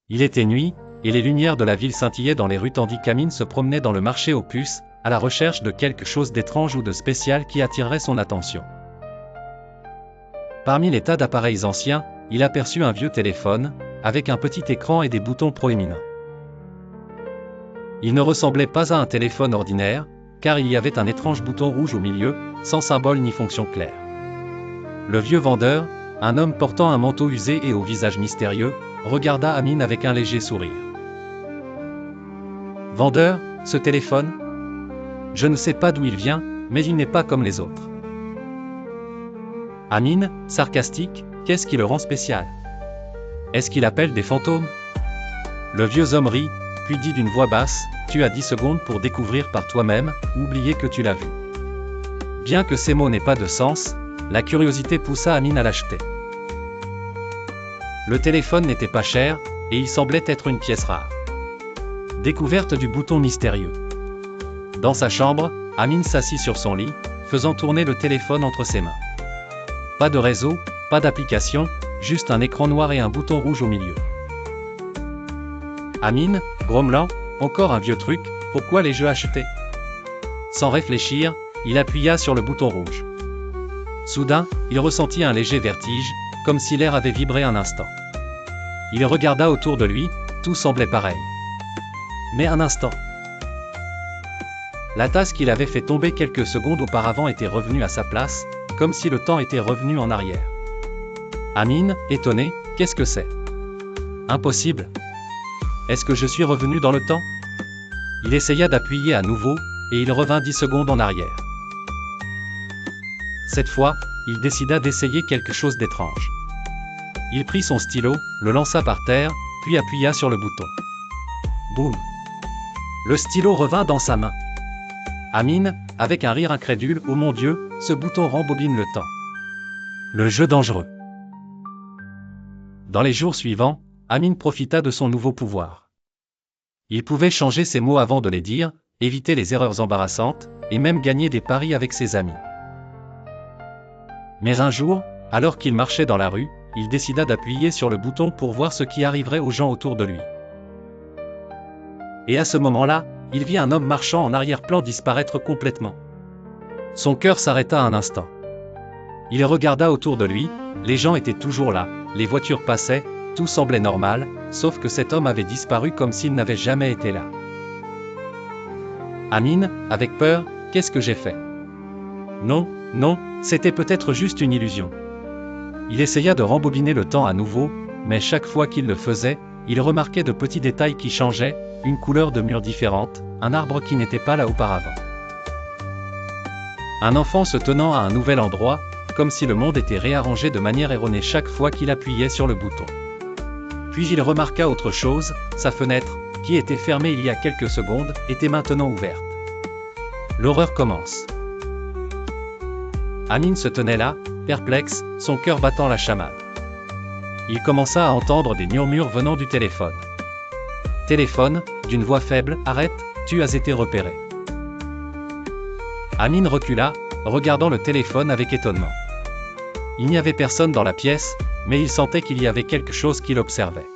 Il était nuit, et les lumières de la ville scintillaient dans les rues tandis qu'Amine se promenait dans le marché aux puces, à la recherche de quelque chose d'étrange ou de spécial qui attirerait son attention. Parmi les tas d'appareils anciens, il aperçut un vieux téléphone, avec un petit écran et des boutons proéminents. Il ne ressemblait pas à un téléphone ordinaire, car il y avait un étrange bouton rouge au milieu, sans symbole ni fonction claire. Le vieux vendeur, un homme portant un manteau usé et au visage mystérieux, regarda Amine avec un léger sourire. « Vendeur, ce téléphone ? Je ne sais pas d'où il vient, mais il n'est pas comme les autres. » Amine, sarcastique, qu'est-ce qui le rend spécial? Est-ce qu'il appelle des fantômes? Le vieux homme rit, puis dit d'une voix basse, « Tu as 10 secondes pour découvrir par toi-même, ou oublier que tu l'as vu. » Bien que ces mots n'aient pas de sens, la curiosité poussa Amine à l'acheter. Le téléphone n'était pas cher, et il semblait être une pièce rare. Découverte du bouton mystérieux. Dans sa chambre, Amine s'assit sur son lit, faisant tourner le téléphone entre ses mains. Pas de réseau, pas d'application, juste un écran noir et un bouton rouge au milieu. Amine, grommelant, encore un vieux truc, pourquoi les jeux achetés? Sans réfléchir, il appuya sur le bouton rouge. Soudain, il ressentit un léger vertige, comme si l'air avait vibré un instant. Il regarda autour de lui, tout semblait pareil. Mais un instant. La tasse qu'il avait fait tomber quelques secondes auparavant était revenue à sa place, comme si le temps était revenu en arrière. Amine, étonné, qu'est-ce que c'est? Impossible. Est-ce que je suis revenu dans le temps? Il essaya d'appuyer à nouveau, et il revint 10 secondes en arrière. Cette fois, il décida d'essayer quelque chose d'étrange. Il prit son stylo, le lança par terre, puis appuya sur le bouton. Boum! Le stylo revint dans sa main. Amine, avec un rire incrédule, « Oh mon Dieu, ce bouton rembobine le temps. » Le jeu dangereux. Dans les jours suivants, Amine profita de son nouveau pouvoir. Il pouvait changer ses mots avant de les dire, éviter les erreurs embarrassantes, et même gagner des paris avec ses amis. Mais un jour, alors qu'il marchait dans la rue, il décida d'appuyer sur le bouton pour voir ce qui arriverait aux gens autour de lui. Et à ce moment-là, il vit un homme marchant en arrière-plan disparaître complètement. Son cœur s'arrêta un instant. Il regarda autour de lui, les gens étaient toujours là, les voitures passaient, tout semblait normal, sauf que cet homme avait disparu comme s'il n'avait jamais été là. Amine, avec peur, « Qu'est-ce que j'ai fait? » Non, non, c'était peut-être juste une illusion. Il essaya de rembobiner le temps à nouveau, mais chaque fois qu'il le faisait, il remarquait de petits détails qui changeaient, une couleur de mur différente, un arbre qui n'était pas là auparavant. Un enfant se tenant à un nouvel endroit, comme si le monde était réarrangé de manière erronée chaque fois qu'il appuyait sur le bouton. Puis il remarqua autre chose, sa fenêtre, qui était fermée il y a quelques secondes, était maintenant ouverte. L'horreur commence. Amine se tenait là, perplexe, son cœur battant la chamade. Il commença à entendre des murmures venant du téléphone. Téléphone, d'une voix faible, « Arrête, tu as été repéré. » Amine recula, regardant le téléphone avec étonnement. Il n'y avait personne dans la pièce, mais il sentait qu'il y avait quelque chose qui l'observait.